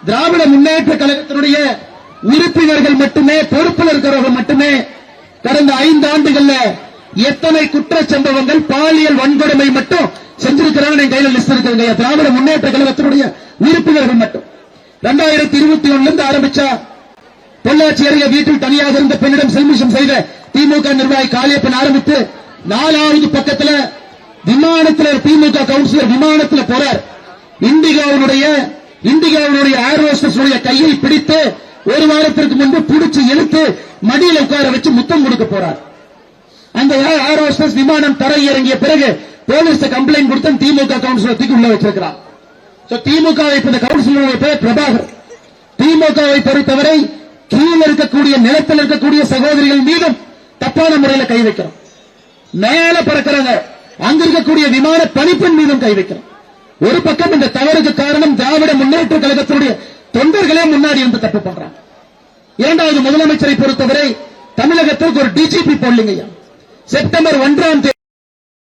திராவிட முன்னேற்ற கழகத்தினுடைய உறுப்பினர்கள் மட்டுமே, பொறுப்பில் இருக்கிறவர்கள் மட்டுமே கடந்த 5 ஆண்டுகள்ல எத்தனை குற்ற சம்பவங்கள், பாலியல் வன்கொடுமை மட்டும் செஞ்சிருக்கிறாங்க கையில லிஸ்ட் இருக்குங்க. திராவிட முன்னேற்ற கழகத்தினுடைய உறுப்பினர்கள் மட்டும் 2021 இருந்து ஆரம்பிச்சா பொள்ளாச்சி அருகே வீட்டில் தனியாக இருந்த பெண்ணிடம் செல்மிஷம் செய்த திமுக நிர்வாகி காளியப்பன் ஆரம்பித்து 4வது பக்கத்துல விமானத்தில் திமுக கவுன்சிலர் விமானத்தில் போறார். இண்டிகாவுடைய ஏர் ஹோஸ்டஸ் கையை பிடித்து ஒரு வாரத்திற்கு முன்பு பிடிச்சு இழுத்து மடியில் உட்கார வச்சு முத்தம் கொடுக்க போறார். அந்த ஏர் ஹோஸ்டஸ் விமானம் தரை இறங்கிய பிறகு போலீஸ் கம்ப்ளைண்ட் கொடுத்து திமுக கவுன்சிலர் தூக்கி உள்ள வச்சிருக்கிறார். திமுக கவுன்சிலருடைய பேர் பிரபாகர். திமுகவை பொறுத்தவரை கீழே இருக்கக்கூடிய நிலத்தில் இருக்கக்கூடிய சகோதரிகள் மீதும் தப்பான முறையில் கை வைக்கிறோம். மேல பறக்கிறாங்க, அங்க இருக்கக்கூடிய விமான பணிப்பெண் மீதும் கை வைக்கிறோம். ஒரு பக்கம் இந்த தவறுக்கு காரணம் திராவிட முன்னேற்ற கழகத்தினுடைய தொண்டர்களே முன்னாடி இருந்து தப்பு பண்றாங்க. 2வது முதலமைச்சரை பொறுத்தவரை தமிழகத்திற்கு ஒரு டிஜிபி போடலிங்க. செப்டம்பர் 1ஆம் தேதி